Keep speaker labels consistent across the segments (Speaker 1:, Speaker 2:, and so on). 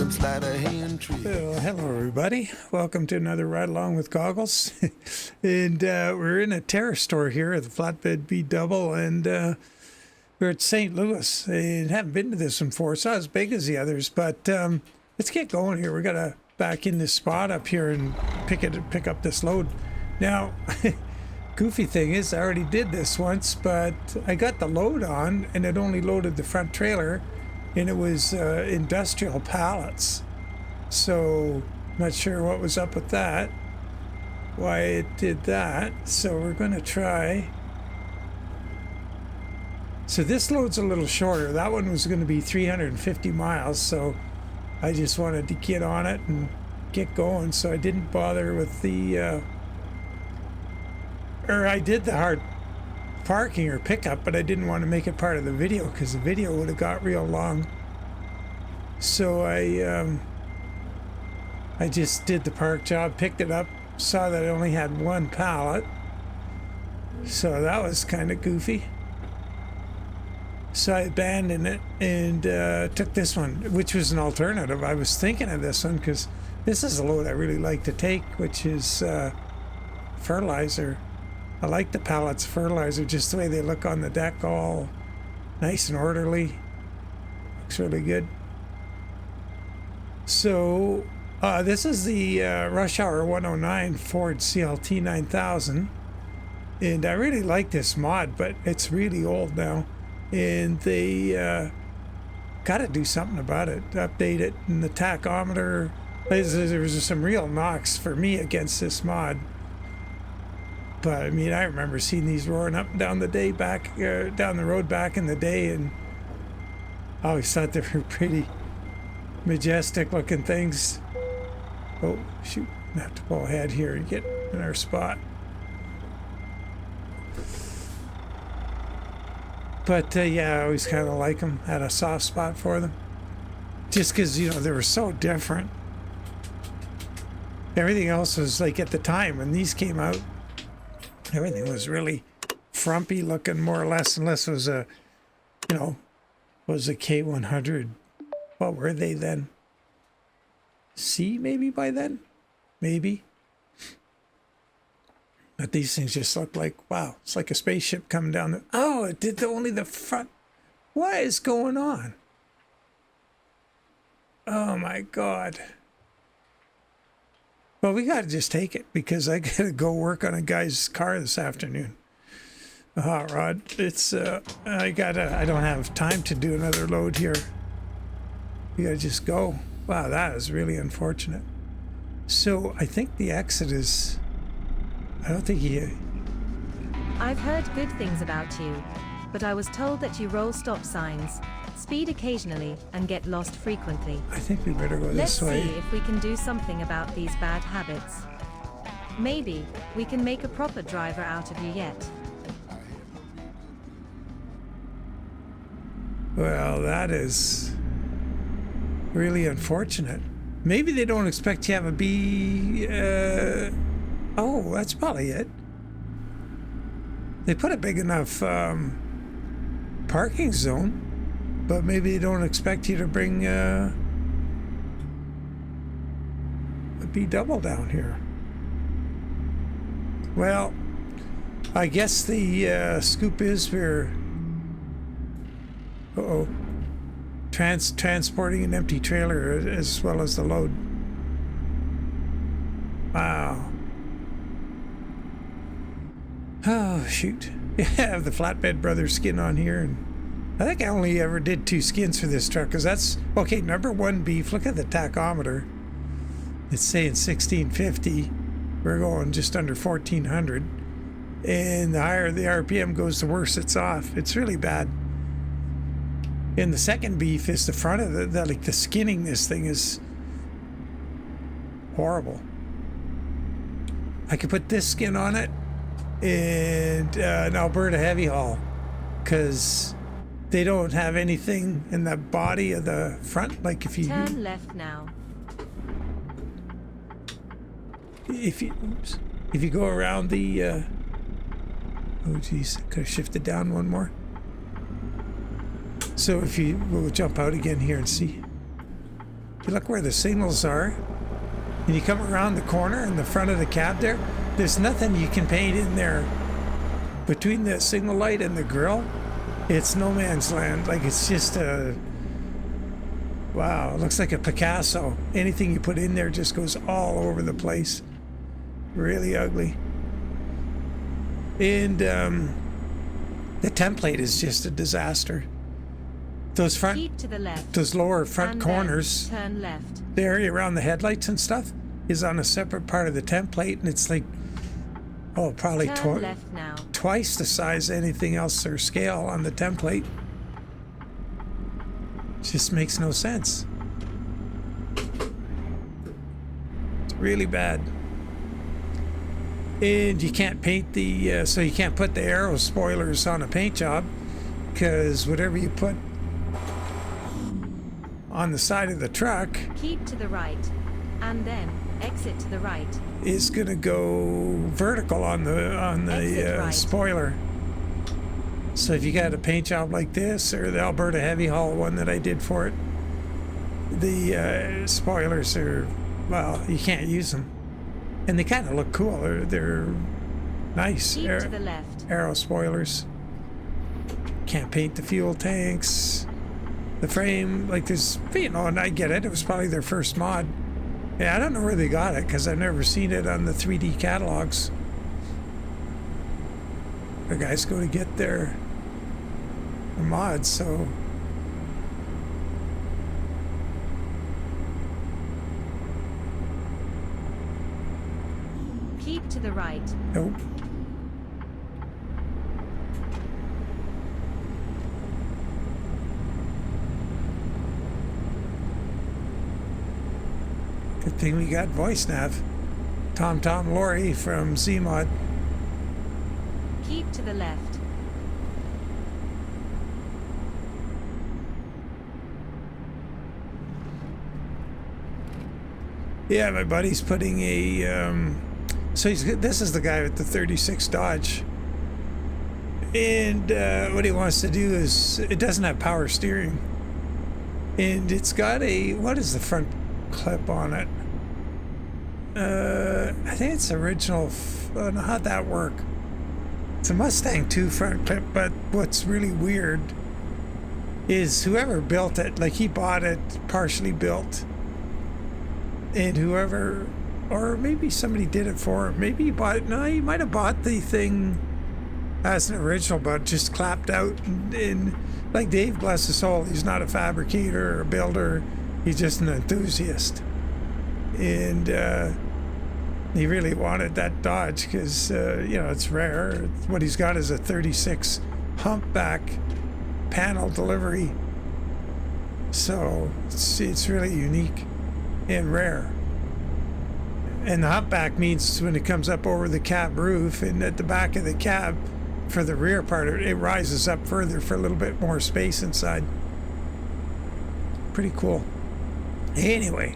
Speaker 1: them slide a hand tree.
Speaker 2: Well, hello everybody. Welcome to another Ride Along with Goggles. And we're in a Terrastore here at the Flatbed B-Double, and we're at St. Louis. And haven't been to this one before. It's not as big as the others, but let's get going here. We gotta back in this spot up here and pick up this load. Now, goofy thing is, I already did this once, but I got the load on and it only loaded the front trailer, and it was industrial pallets. So not sure what was up with that, why it did that. So we're going to try. So this load's a little shorter. That one was going to be 350 miles, so I just wanted to get on it and get going, so I didn't bother with the or I did the hard parking or pickup, but I didn't want to make it part of the video because the video would have got real long. So I just did the park job, picked it up, saw that I only had one pallet, so that was kind of goofy. So I abandoned it and took this one, which was an alternative. I was thinking of this one because this is a load I really like to take, which is fertilizer. I like the pallets of fertilizer, just the way they look on the deck, all nice and orderly. Looks really good. So this is the Rushour109 Ford CLT-9000, and I really like this mod, but it's really old now, and they got to do something about it, update it. And the tachometer, there was some real knocks for me against this mod. But I mean, I remember seeing these roaring up and down the road back in the day, and I always thought they were pretty majestic looking things. Oh shoot, I have to pull ahead here and get in our spot. But yeah, I always kind of like them, had a soft spot for them, just because, you know, they were so different. Everything else was like, at the time when these came out, everything was really frumpy looking, more or less, unless it was a, you know, was a K100. What were they then? C maybe by then? Maybe. But these things just look like, wow, it's like a spaceship coming down the, oh, it did only the front. What is going on? Oh my God. Well, we got to just take it because I got to go work on a guy's car this afternoon. A hot rod. It's, I don't have time to do another load here. We got to just go. Wow, that is really unfortunate. So I think the exit is, I don't think he...
Speaker 3: I've heard good things about you, but I was told that you roll stop signs, speed occasionally, and get lost frequently.
Speaker 2: I think we better go this way.
Speaker 3: Let's see if we can do something about these bad habits. Maybe we can make a proper driver out of you yet.
Speaker 2: Well, that is really unfortunate. Maybe they don't expect you to have a B... oh, that's probably it. They put a big enough parking zone, but maybe they don't expect you to bring a B-Double down here. Well, I guess the scoop is we're transporting an empty trailer as well as the load. Wow. Oh, shoot. Yeah, I have the Flatbed Brothers skin on here, and I think I only ever did 2 skins for this truck, because that's, okay, number 1 beef. Look at the tachometer. It's saying 1650. We're going just under 1400. And the higher the RPM goes, the worse it's off. It's really bad. And the second beef is the front of the like the skinning. This thing is horrible. I could put this skin on it and an Alberta heavy haul, because they don't have anything in the body of the front. Like if you
Speaker 3: turn left now.
Speaker 2: If you go around the oh geez, could have shifted down one more. So if you, we'll jump out again here and see. you look where the signals are, and you come around the corner in the front of the cab there, there's nothing you can paint in there. Between the signal light and the grille, it's no man's land. Like, it's just a... Wow, it looks like a Picasso. Anything you put in there just goes all over the place. Really ugly. And the template is just a disaster. Those front,
Speaker 3: Keep to the left.
Speaker 2: those lower front
Speaker 3: And
Speaker 2: corners,
Speaker 3: then turn left.
Speaker 2: the area around the headlights and stuff is on a separate part of the template, and it's like, oh, probably
Speaker 3: Turn left now.
Speaker 2: twice the size of anything else or scale on the template. Just makes no sense. It's really bad. And you can't paint the, so you can't put the aero spoilers on a paint job, because whatever you put on the side of the truck
Speaker 3: Keep to the right. And then exit to the right.
Speaker 2: is going to go vertical on the
Speaker 3: Exit right.
Speaker 2: spoiler. So if you got a paint job like this, or the Alberta Heavy Haul one that I did for it, the spoilers are, well, you can't use them. And they kind of look cool. They're nice.
Speaker 3: Keep to the left.
Speaker 2: Aero spoilers. Can't paint the fuel tanks. The frame, like there's, you know, and I get it. It was probably their first mod. Yeah, I don't know where they got it, because I've never seen it on the 3D catalogs. The guys go to get their mods, so...
Speaker 3: Keep to the right.
Speaker 2: Nope. Good thing we got Voice Nav. Tom Lorry from ZMod.
Speaker 3: Keep to the left.
Speaker 2: Yeah, my buddy's putting a... so this is the guy with the 36 Dodge. And what he wants to do is... It doesn't have power steering. And it's got a... What is the front clip on it? I think it's original... I don't know how'd that work. It's a Mustang 2 front clip, but what's really weird is whoever built it, like he bought it partially built. And whoever, or maybe somebody did it for him. Maybe he bought it. No, he might have bought the thing as an original, but just clapped out. And like Dave, bless his soul, he's not a fabricator or a builder. He's just an enthusiast. And he really wanted that Dodge because, you know, it's rare. What he's got is a 36 humpback panel delivery. So it's really unique and rare. And the humpback means when it comes up over the cab roof and at the back of the cab for the rear part, it rises up further for a little bit more space inside. Pretty cool. Anyway,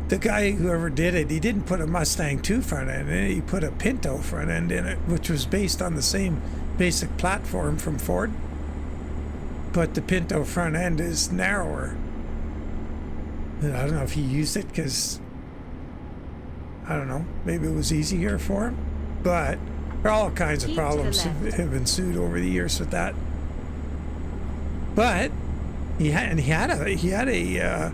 Speaker 2: the guy, whoever did it, he didn't put a Mustang 2 front end in it, he put a Pinto front end in it, which was based on the same basic platform from Ford, but the Pinto front end is narrower. And I don't know if he used it because, I don't know, maybe it was easier for him, but there are all kinds of problems have ensued over the years with that. But he had a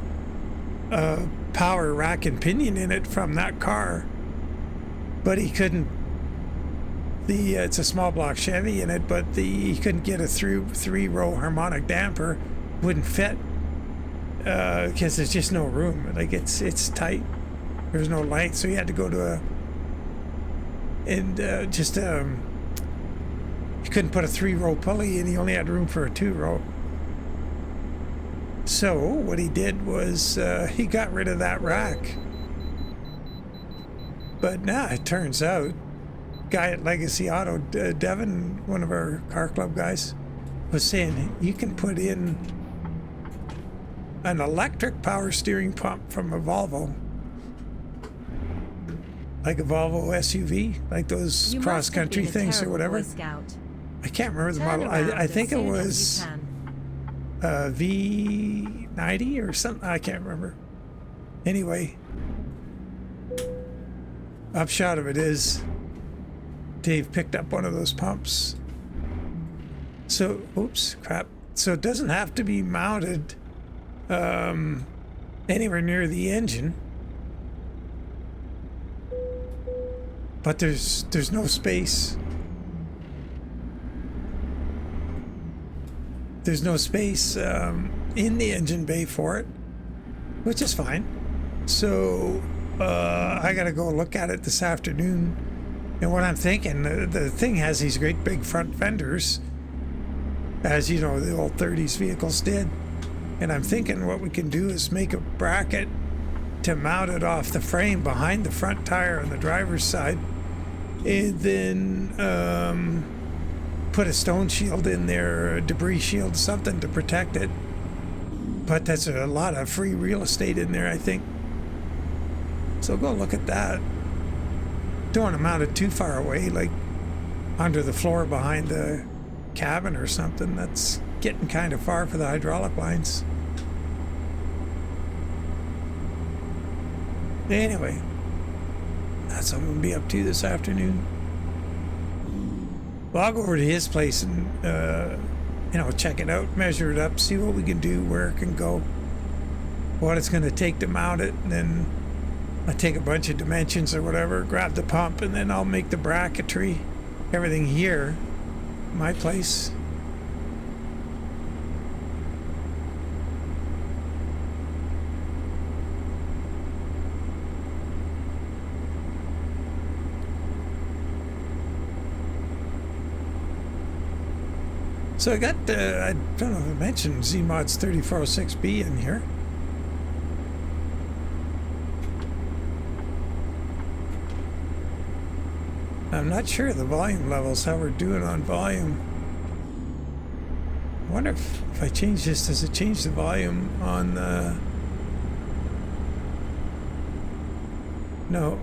Speaker 2: power rack and pinion in it from that car, but he couldn't. It's a small block Chevy in it, but he couldn't get a three-row harmonic damper. Wouldn't fit because there's just no room. Like it's tight. There's no length, so he had to go to he couldn't put a 3-row pulley, and he only had room for a 2-row. So what he did was he got rid of that rack. But now it turns out, guy at Legacy Auto, Devin, one of our car club guys, was saying you can put in an electric power steering pump from a Volvo, like a Volvo SUV, like those cross-country things or whatever. I can't remember the model. I think it was V90 or something. I can't remember. Anyway, upshot of it is Dave picked up one of those pumps. So, oops, crap. So it doesn't have to be mounted anywhere near the engine. But there's no space. There's no space in the engine bay for it, which is fine. So I gotta go look at it this afternoon. And what I'm thinking, the thing has these great big front fenders, as you know, the old 30s vehicles did. And I'm thinking what we can do is make a bracket to mount it off the frame behind the front tire on the driver's side, and then put a stone shield in there, a debris shield, something to protect it. But that's a lot of free real estate in there, I think. So go look at that. Don't want to mount it too far away, like under the floor behind the cabin or something. That's getting kind of far for the hydraulic lines. Anyway, that's what I'm going to be up to this afternoon. Well, I'll go over to his place and, check it out, measure it up, see what we can do, where it can go, what it's going to take to mount it, and then I'll take a bunch of dimensions or whatever, grab the pump, and then I'll make the bracketry, everything here, my place. So I got, I don't know if I mentioned ZMod's 3406B in here. I'm not sure the volume levels, how we're doing on volume. I wonder if I change this, does it change the volume on the... No.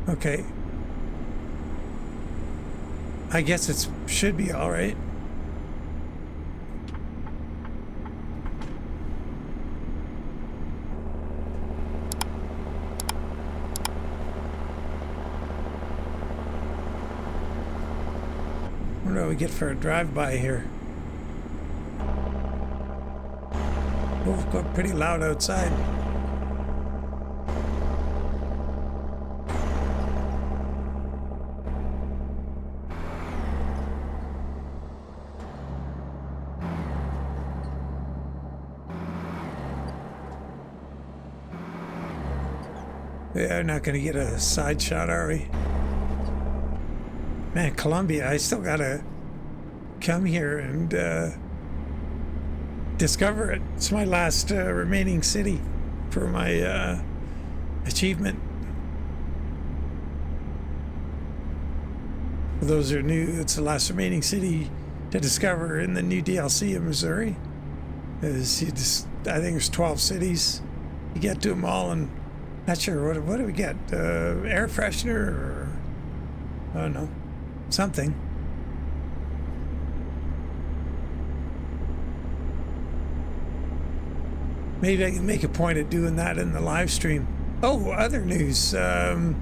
Speaker 2: Okay. I guess it should be all right. What do we get for a drive-by here? Oh, it's got pretty loud outside. Yeah, we're not going to get a side shot, are we? Man, Columbia, I still got to come here and discover it. It's my last remaining city for my achievement. For those who are new, it's the last remaining city to discover in the new DLC in Missouri. Is you just, I think there's 12 cities. You get to them all, and not sure what do we get? Air freshener, or I don't know, something. Maybe I can make a point of doing that in the live stream. Oh, other news. In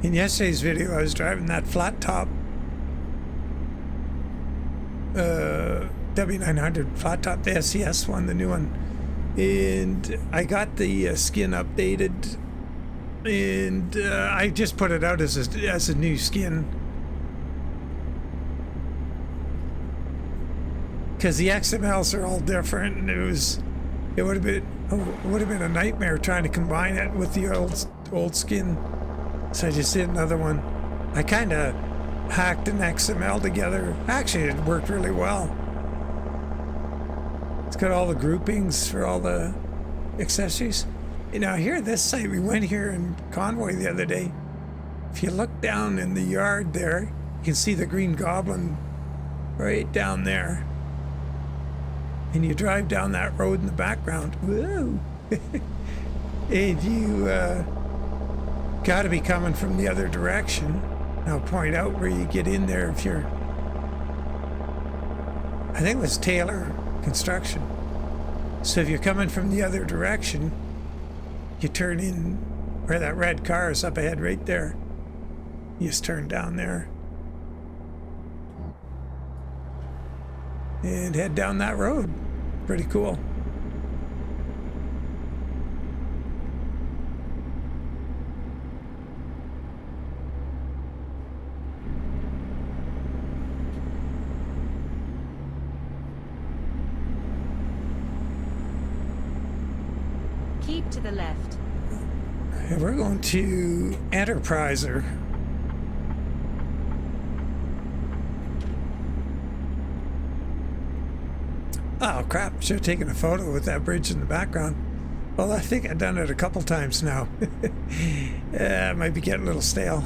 Speaker 2: yesterday's video, I was driving that flat top W900 flat top, the SCS one, the new one. And I got the skin updated, and I just put it out as a new skin, because the XMLs are all different, and it would have been a nightmare trying to combine it with the old skin. So I just did another one. I kind of hacked an XML together. Actually, it worked really well. It's got all the groupings for all the accessories. You know, here at this site, we went here in Convoy the other day. If you look down in the yard there, you can see the Green Goblin right down there. And you drive down that road in the background. Whoa! And you got to be coming from the other direction. I'll point out where you get in there if you're I think it was Taylor Construction. So if you're coming from the other direction, you turn in where that red car is up ahead right there. You just turn down there and head down that road. Pretty cool.
Speaker 3: Keep to the left.
Speaker 2: And we're going to Enterpriser. Oh crap, should have taken a photo with that bridge in the background. Well, I think I've done it a couple times now. It might be getting a little stale.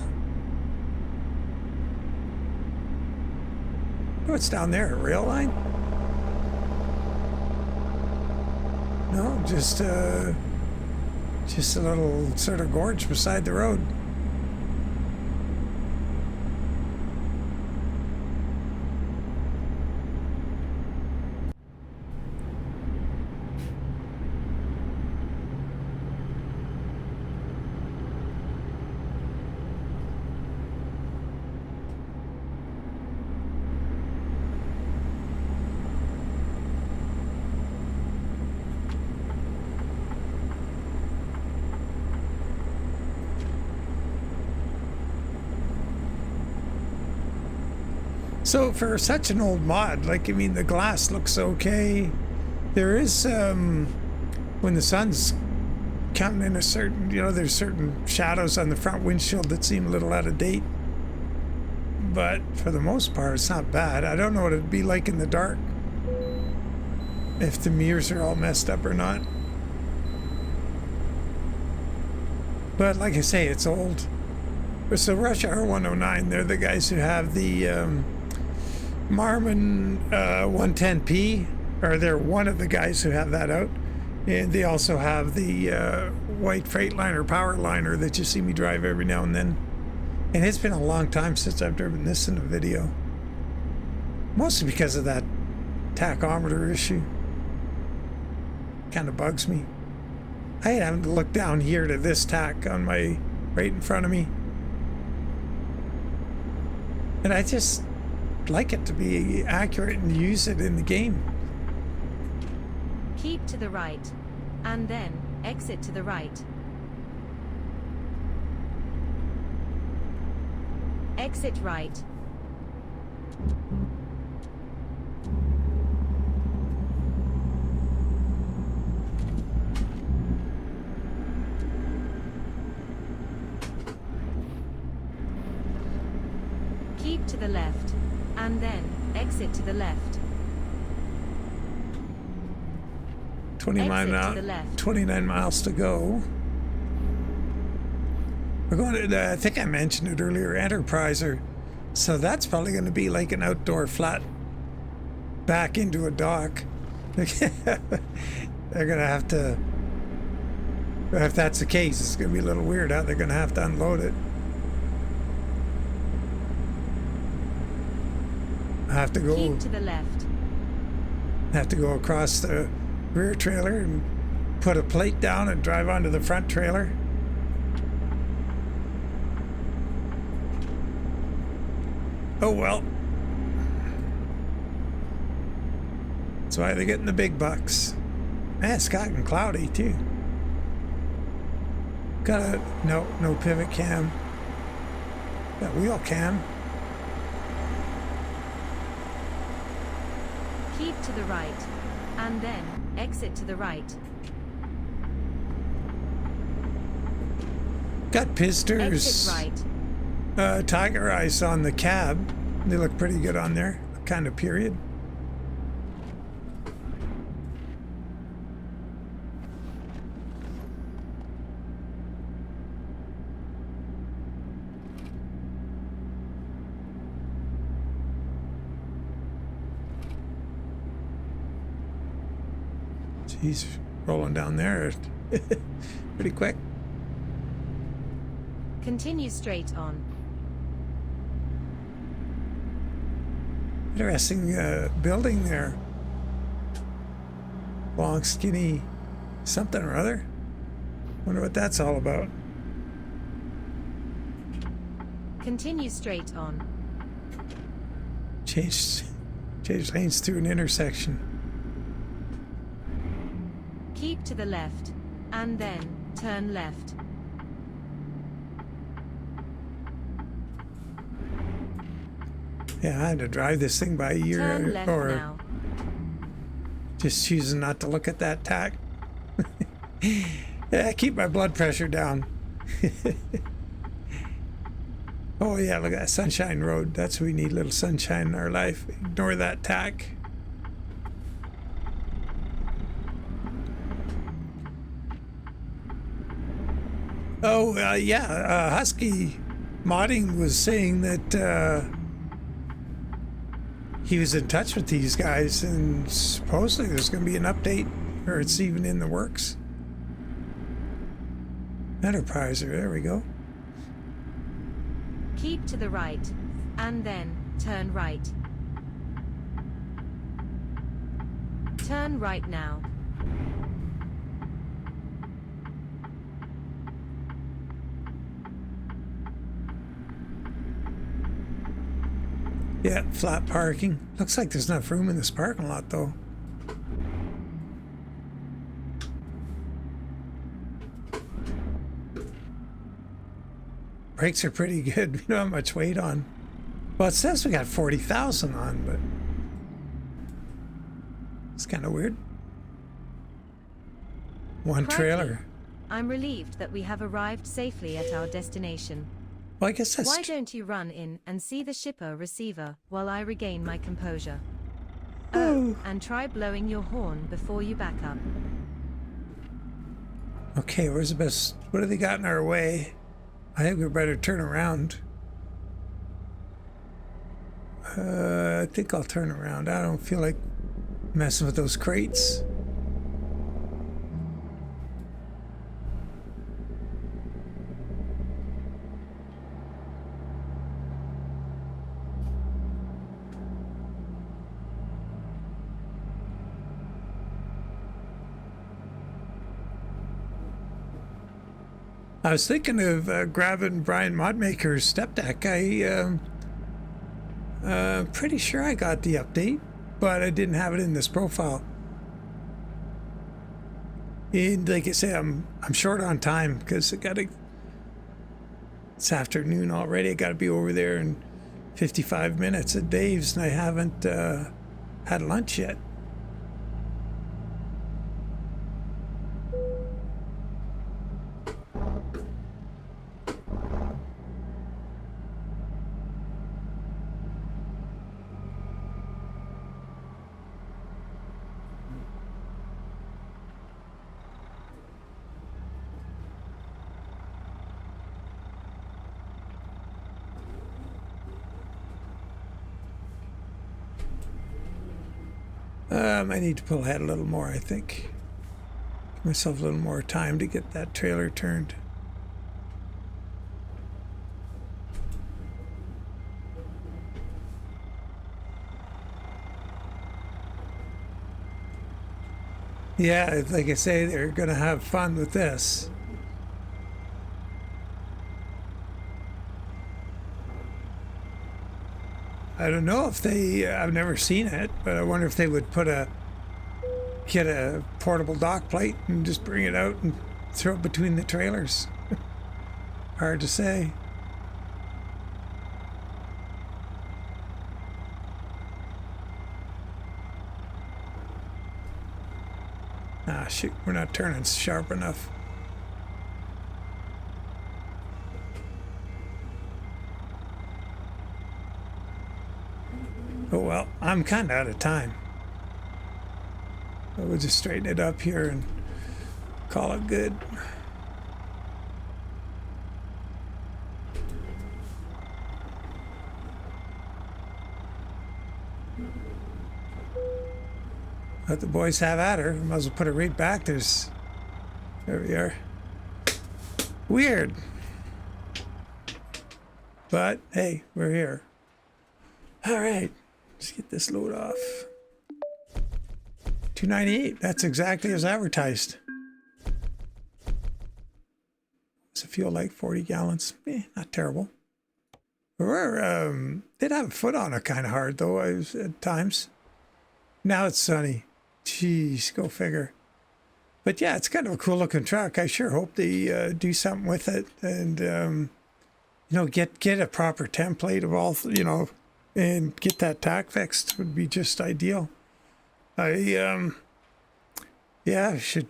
Speaker 2: What's down there, a rail line? No, just a little sort of gorge beside the road. So for such an old mod, like, I mean, the glass looks okay. There is, when the sun's counting in a certain, you know, there's certain shadows on the front windshield that seem a little out of date. But for the most part, it's not bad. I don't know what it'd be like in the dark, if the mirrors are all messed up or not. But like I say, it's old. So Rushour109, they're the guys who have the Marmon 110P, or they're one of the guys who have that out. And they also have the white Freightliner Powerliner that you see me drive every now and then. And it's been a long time since I've driven this in a video. Mostly because of that tachometer issue. Kind of bugs me. I haven't looked down here to this tack on my right in front of me. And I just like it to be accurate and use it in the game.
Speaker 3: Keep to the right, and then exit to the right. Exit right. Keep to the left, and then exit to the left.
Speaker 2: 29 miles to go. We're going to, I think I mentioned it earlier, Enterpriser. So that's probably going to be like an outdoor flat back into a dock. They're going to have to, if that's the case, it's going to be a little weird how they're going to have to unload it. I have to go.
Speaker 3: Keep to the left.
Speaker 2: Have to go across the rear trailer and put a plate down and drive onto the front trailer. Oh well. That's why they're getting the big bucks. Man, it's gotten cloudy too. Got a no pivot cam. Got wheel cam.
Speaker 3: Keep to the right, and then exit to the right.
Speaker 2: Got pisters.
Speaker 3: Exit right.
Speaker 2: Tiger eyes on the cab. They look pretty good on there. Kind of period. He's rolling down there pretty quick.
Speaker 3: Continue straight on.
Speaker 2: Interesting building there. Long, skinny, something or other. Wonder what that's all about.
Speaker 3: Continue straight on.
Speaker 2: Change lanes through an intersection.
Speaker 3: Keep to the left, and then turn left.
Speaker 2: Yeah, I had to drive this thing by ear
Speaker 3: Turn left
Speaker 2: or
Speaker 3: now.
Speaker 2: just choosing not to look at that tack. Yeah, keep my blood pressure down. Oh yeah, look at that Sunshine Road. That's what we need, a little sunshine in our life. Ignore that tack. Oh yeah, Husky Modding was saying that he was in touch with these guys, and supposedly there's going to be an update, or it's even in the works. Enterpriser, there we go.
Speaker 3: Keep to the right, and then turn right. Turn right now.
Speaker 2: Yeah, flat parking. Looks like there's enough room in this parking lot, though. Brakes are pretty good. We don't have much weight on. Well, it says we got 40,000 on, but it's kind of weird. One
Speaker 3: Crikey.
Speaker 2: trailer.
Speaker 3: I'm relieved that we have arrived safely at our destination.
Speaker 2: Well, I guess that's...
Speaker 3: Why don't you run in and see the shipper receiver while I regain my composure? Oh, and try blowing your horn before you back up.
Speaker 2: Okay, where's the best... What have they got in our way? I think we better turn around. I think I'll turn around. I don't feel like messing with those crates. I was thinking of grabbing Brian Modmaker's step deck. Pretty sure I got the update, but I didn't have it in this profile. And like I say, I'm short on time because it's afternoon already. I got to be over there in 55 minutes at Dave's, and I haven't had lunch yet. I need to pull ahead a little more, I think. Give myself a little more time to get that trailer turned. Yeah, like I say, they're going to have fun with this. I don't know if they, I've never seen it, but I wonder if they would get a portable dock plate and just bring it out and throw it between the trailers. Hard to say. Ah, shoot, we're not turning sharp enough. Oh well, I'm kind of out of time. But we'll just straighten it up here and call it good. Let the boys have at her. Might as well put it right back. There we are. Weird. But hey, we're here. All right. Let's get this load off. 298. That's exactly as advertised. What's the fuel like? 40 gallons. Not terrible. We're did have a foot on it kind of hard though. I was at times. Now it's sunny. Jeez, go figure. But yeah, it's kind of a cool looking truck. I sure hope they do something with it and you know, get a proper template of all, you know, and get that tack fixed would be just ideal. Yeah, they should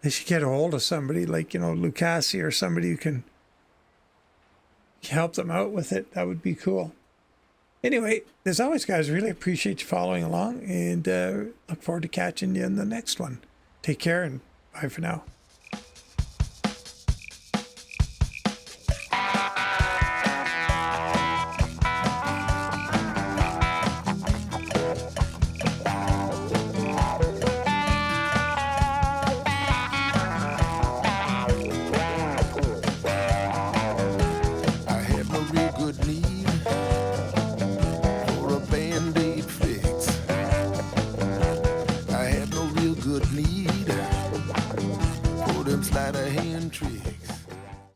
Speaker 2: get a hold of somebody like, you know, Lucasi or somebody who can help them out with it. That would be cool. Anyway, as always, guys, really appreciate you following along and look forward to catching you in the next one. Take care and bye for now.
Speaker 1: I had my real good knee